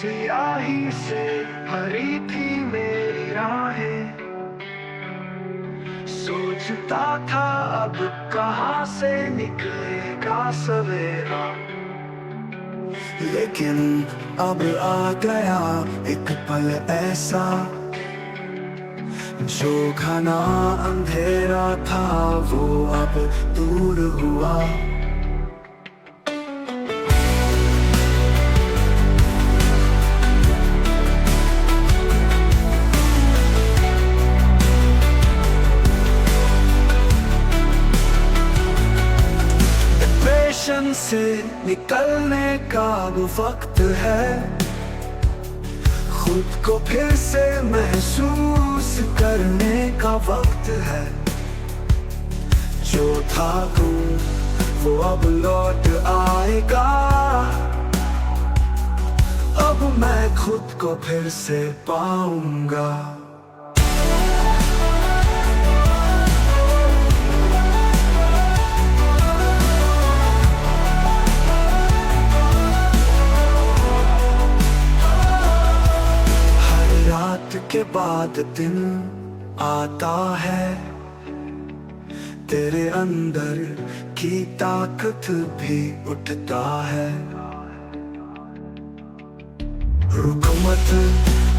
सियाही से भरी थी मेरी राहें। सोचता था अब कहाँ से निकलेगा सवेरा, लेकिन अब आ गया एक पल ऐसा जो घना अंधेरा था वो अब दूर हुआ। डिप्रेशन से निकलने का वो वक्त है, खुद को फिर से महसूस करने का वक्त है। जो था गुम वो अब लौट आएगा, अब मैं खुद को फिर से पाऊंगा। के बाद दिन आता है, तेरे अंदर की ताकत भी उठता है। रुक मत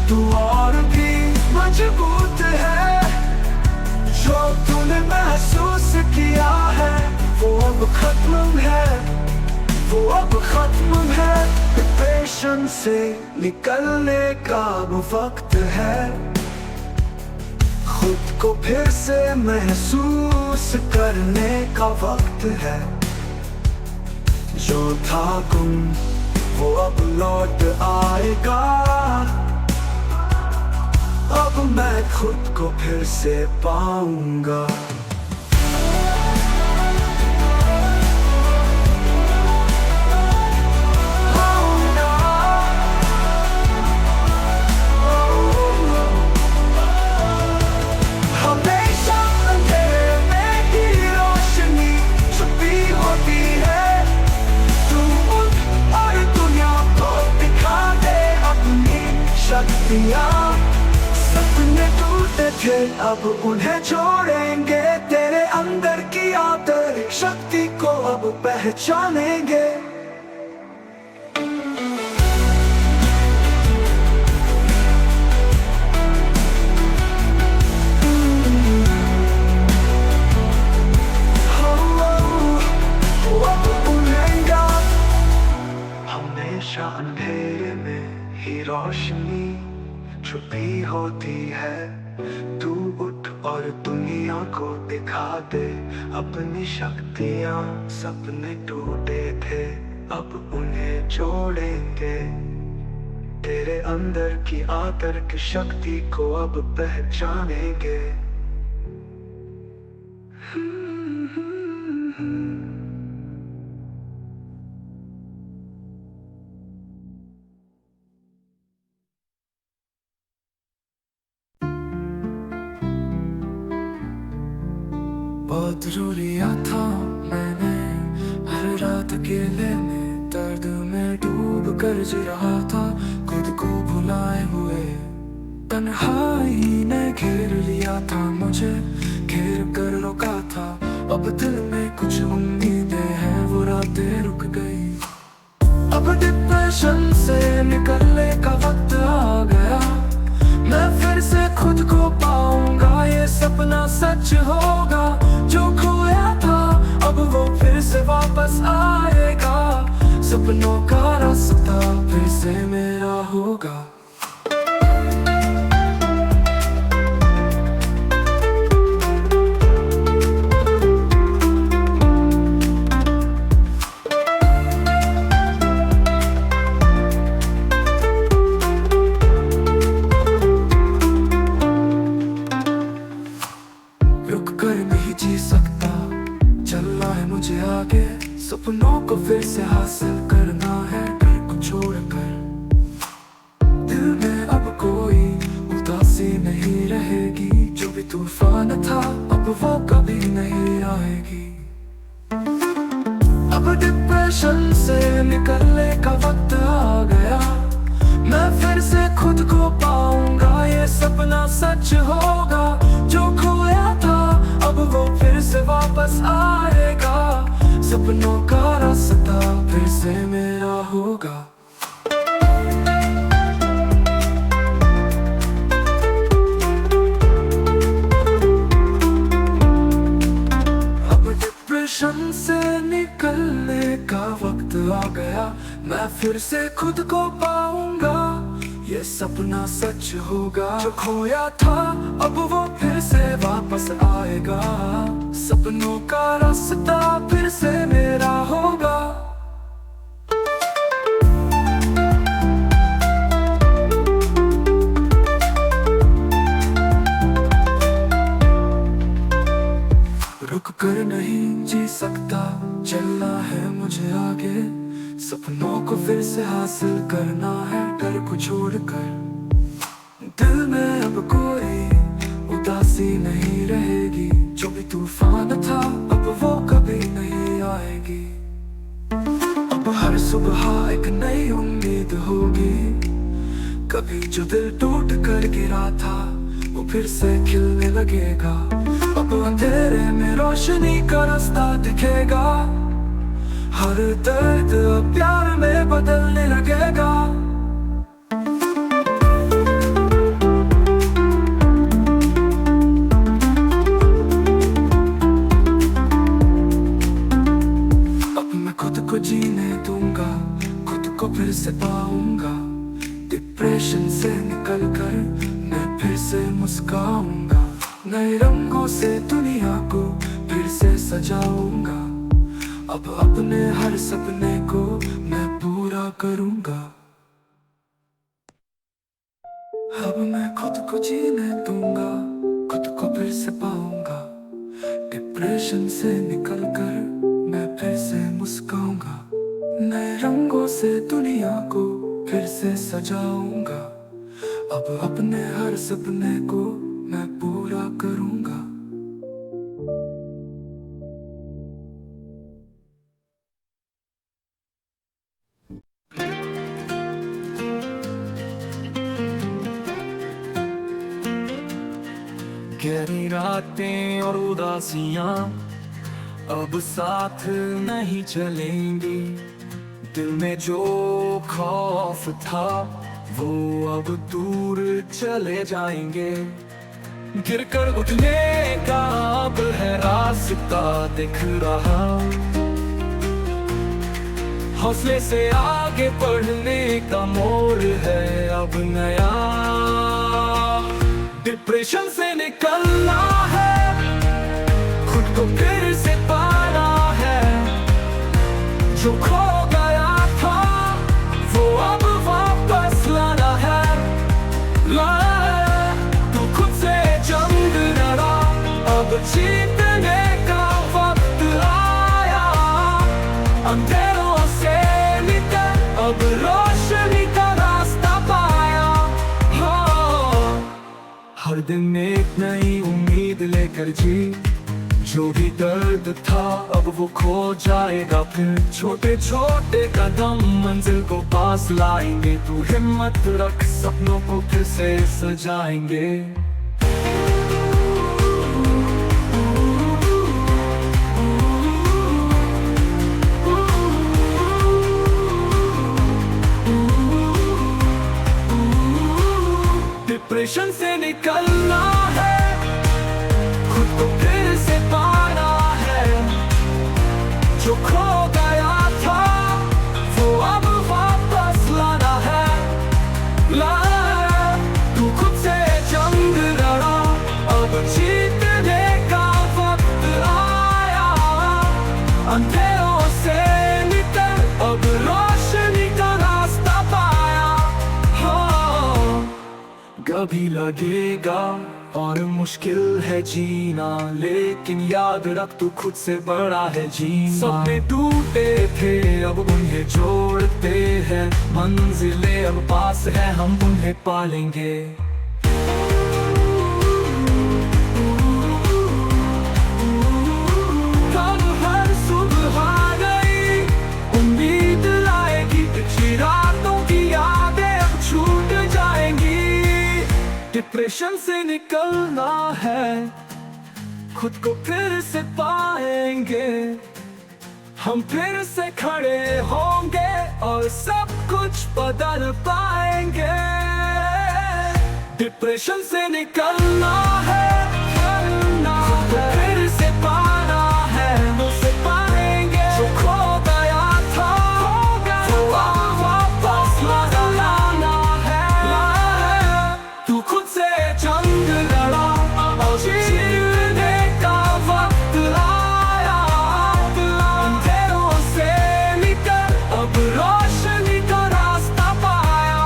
तू और भी मजबूत है, जो तूने महसूस किया है वो अब खत्म है, वो अब खत्म है। डिप्रेशन से निकलने का वो वक्त है, खुद को फिर से महसूस करने का वक्त है। जो था गुम वो अब लौट आएगा, अब मैं खुद को फिर से पाऊंगा। सपने टूटे थे अब उन्हें जोड़ेंगे, तेरे अंदर की आंतरिक शक्ति को अब पहचानेंगे। हमेशा अंधेरे में ही रोशनी छुपी होती है, तू उठ और दुनिया को दिखा दे अपनी शक्तियाँ। सपने टूटे थे अब उन्हें जोड़ेंगे, तेरे अंदर की आंतरिक शक्ति को अब पहचानेंगे। बहुत रो लिया था मैंने हर रात अकेले में, दर्द में डूब कर जी रहा था खुद को भुलाए हुए। तन्हाई ने घेर लिया था मुझे, घेर कर रोका था। अब दिल में कुछ उम्मीदें हैं, वो रातें रुक गई। अब डिप्रेशन से निकलने का वक्त आ गया, मैं फिर से खुद को पाऊंगा। ये सपना सच होगा, जो खोया था अब वो फिर से वापस आएगा। सपनों का रास्ता फिर से मेरा होगा। सपनों को फिर से हासिल करना है, डर को छोड़कर। दिल में अब कोई उदासी नहीं रहेगी, जो भी तूफान था अब वो कभी नहीं आएगी। अब डिप्रेशन से निकलने का वक्त आ गया, मैं खुद को पाऊंगा, ये सपना सच होगा। जो खोया था अब वो फिर से वापस आएगा, सपनों का रास्ता फिर से मेरा होगा। डिप्रेशन से निकलने का वक्त आ गया, मैं फिर से खुद को पाऊंगा, ये सपना सच होगा। जो खोया था अब वो फिर से वापस आएगा, सपनों का रास्ता फिर से मेरा होगा। रुक कर नहीं जी सकता, चलना है मुझे आगे, सपनों को फिर से हासिल करना है डर को छोड़कर। दिल में अब कोई उदासी नहीं रहेगी, जो भी तूफान था अब वो कभी नहीं आएगी। अब हर सुबह एक नई उम्मीद होगी, कभी जो दिल टूट कर गिरा था वो फिर से खिलने लगेगा। अब अंधेरे में रोशनी का रास्ता दिखेगा, हर दर्द अब प्यार में बदलने लगेगा। अब मैं खुद को जीने दूंगा, खुद को फिर से पाऊंगा, डिप्रेशन से निकलकर मैं फिर से मुस्काऊंगा। नए रंगों से दुनिया को फिर से सजाऊंगा, अब अपने हर सपने को मैं पूरा करूंगा। अब मैं खुद को जीने दूंगा, खुद को फिर से पाऊंगा, डिप्रेशन से निकलकर मैं फिर से मुस्काऊंगा। नए रंगों से दुनिया को फिर से सजाऊंगा, अब अपने हर सपने को मैं पूरा करूंगा। गहरी रातें और उदासियां अब साथ नहीं चलेंगी, दिल में जो खौफ था वो अब दूर चले जाएंगे। गिरकर उठने का अब है रास्ता दिख रहा, हौसले से आगे बढ़ने का मोड़ है अब नया। डिप्रेशन से निकलना है, खुद को फिर से पाना है, जो खो गया था वो अब वापस लाना है। तू खुद से जंग लड़ा, अब जीतने का वक्त आया। अंधेरों से निकल अब रोशनी का रास्ता पाया। हर दिन एक नई उम्मीद लेकर जी, जो भी दर्द था अब वो खो जाएगा फिर। छोटे छोटे कदम मंजिल को पास लाएंगे, तू हिम्मत रख सपनों को फिर से सजाएंगे। डिप्रेशन से निकलना है, खुद को फिर से पाना है, जो खो गया था वो अब वापस लाना है। तू खुद से जंग लड़ा, अब जीतने का वक्त आया। अंधेरों से निकल अब रोशनी का रास्ता पाया। कभी लगेगा और मुश्किल है जीना, लेकिन याद रख तू खुद से बड़ा है जीना। सपने टूटे थे अब उन्हें जोड़ते हैं, मंजिलें अब पास है हम उन्हें पालेंगे। कल हर सुबह नई उम्मीद लाएगी, पिछली रातों की यादें अब छूट जाएंगी। डिप्रेशन से निकलना है, खुद को फिर से पाएंगे, हम फिर से खड़े होंगे और सब कुछ बदल पाएंगे। डिप्रेशन से निकलना है, खुद को फिर से पाना है, उसे पाएंगे जो खो गया था, वो वापस लाना है। तू खुद से जंग लड़ा और जीने का वक्त आया, अंधेरों से निकल अब रोशनी का रास्ता पाया।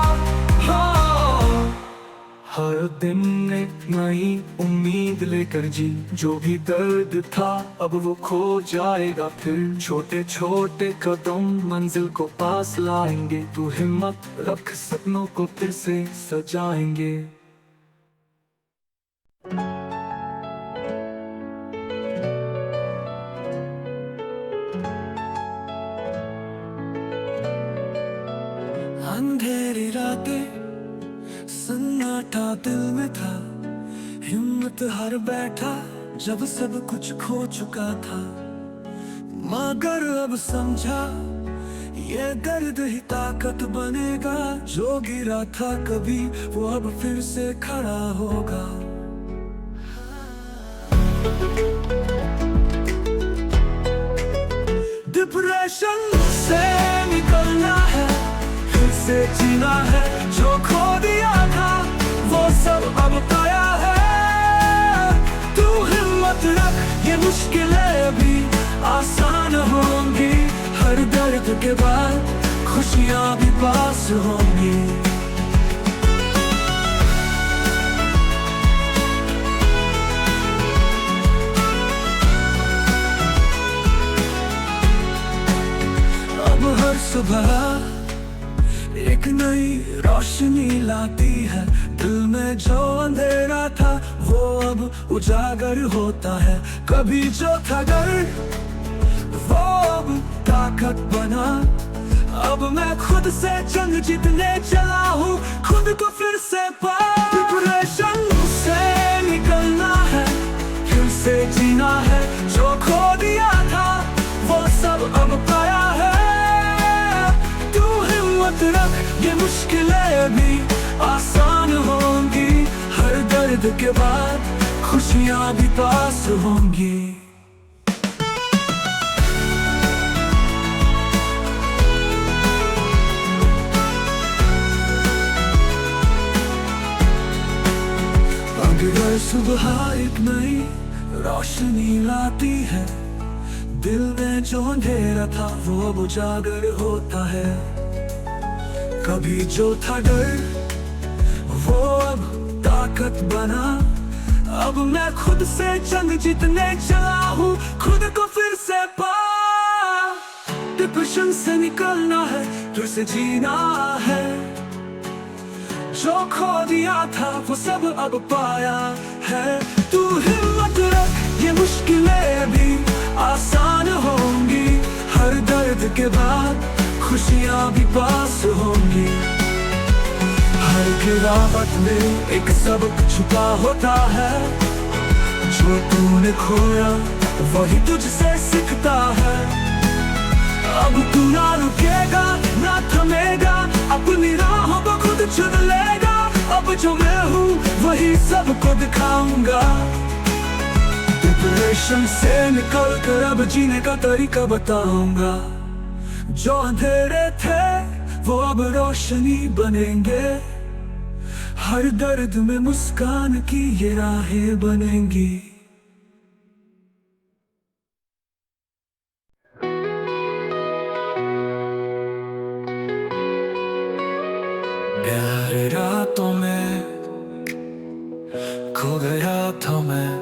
हर दिन एक नई उम्मीद लेकर जी, जो भी दर्द था अब वो खो जाएगा फिर। छोटे छोटे कदम मंजिल को पास लाएंगे, तू हिम्मत रख सपनों को फिर से सजाएंगे। अंधेरी रातें, सन्नाटा दिल में था, हिम्मत हार बैठा जब सब कुछ खो चुका था। मगर अब समझा ये दर्द ही ताकत बनेगा, जो गिरा था कभी वो अब फिर से खड़ा होगा। डिप्रेशन से निकलना है, फिर से जीना है, जो खो दिया था वो सब अब पाया है। तू हिम्मत रख, ये मुश्किलें भी आसान होंगी, हर दर्द के बाद खुशियां भी पास होंगी। अब हर सुबह एक नई रोशनी लाती है, दिल में जो अंधेरा था वो अब उजागर होता है। कभी जो था डर वो अब ताकत बना, अब मैं खुद से जंग जीतने चला हूँ, खुद को फिर से पा। डिप्रेशन से निकलना है, फिर से जीना है, जो खो दिया था वो सब अब पाया है। तू हिम्मत रख, ये मुश्किलें भी आसान होंगी, हर दर्द के बाद खुशियां भी पास होंगी। अगर सुबह एक नई रोशनी लाती है, दिल में जो अंधेरा था वो अब उजागर होता है। कभी जो था डर वो अब ताकत बना, अब मैं खुद से जंग जीतने चला हूँ, खुद को फिर से पा। डिप्रेशन से निकलना है, फिर से जीना है, जो खो दिया था वो सब अब पाया है। तू हिम्मत रख, ये मुश्किलें भी आसान होंगी, हर दर्द के बाद खुशियां भी पास होंगी। हर गिरावट में एक सबक छुपा होता है, जो तूने खोया वही तुझसे सीखता है। अब तू ना रुकेगा ना थमेगा, अपनी राहों को खुद चुन लेगा। अब जो मैं हूँ वही सबको दिखाऊंगा। डिप्रेशन से निकल कर अब जीने का तरीका बताऊंगा, जो अंधेरे थे वो अब रोशनी बनेंगे, हर दर्द में मुस्कान की ये राहें बनेंगी। गहरी रातों में खो गया था मैं,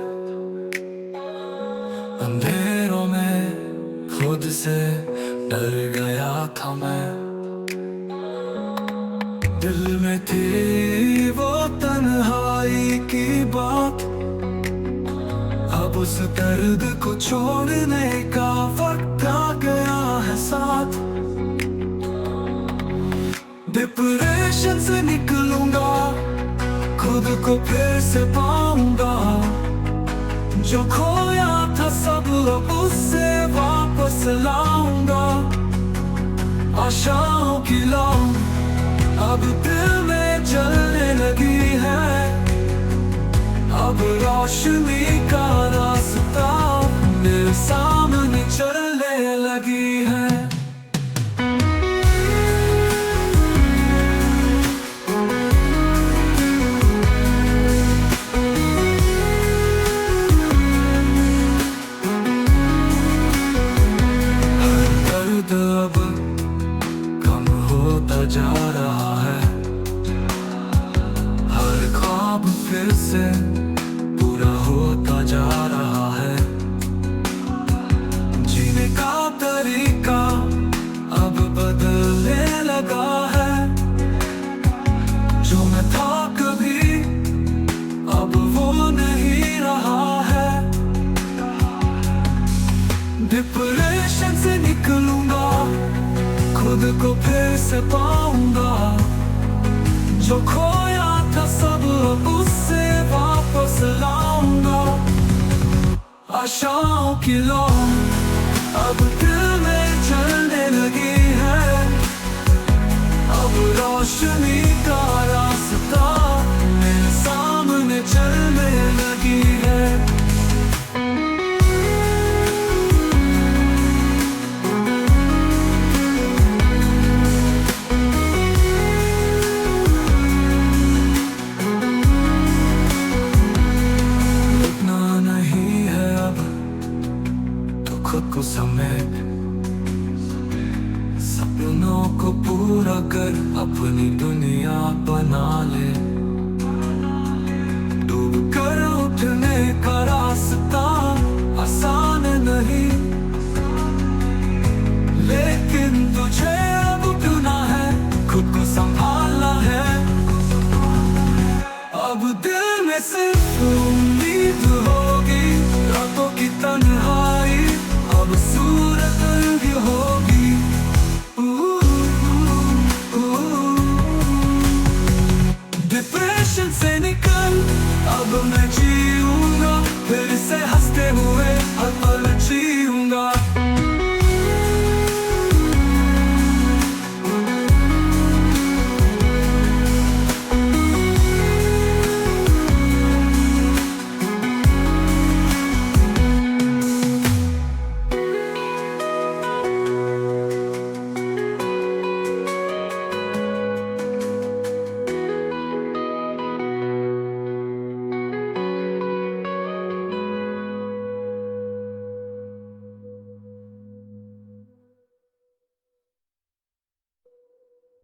अंधेरों में खुद से डर गया था मैं। दिल में थी वो तन्हाई की बात, अब उस दर्द को छोड़ने का वक्त आ गया है साथ। डिप्रेशन से निकलूंगा, खुद को फिर से पाऊंगा, जो खोया था सब अब उससे वापस लाऊंगा। आशाओं की लौ अब दिल में जलने लगी है, अब रोशनी का रास्ता मेरे सामने चलने लगी है। अब कम होता जा रहा है, हर ख्वाब फिर से पूरा होता जा रहा है। जीने का तरीका अब बदलने लगा है, जो मैं था कभी अब वो नहीं रहा है। डिप्रेशन से निकलूंगा, खुद को फिर से पाऊंगा, जो खोया था सब अब उससे वापस लाऊंगा। आशाओं की लौ अब दिल में जलने लगी है, अब रोशनी का रास्ता मेरे सामने चलने लगी है। खुद को समेट, सपनों को पूरा कर अपनी दुनिया बना ले। डूब कर उठने का रास्ता आसान नहीं,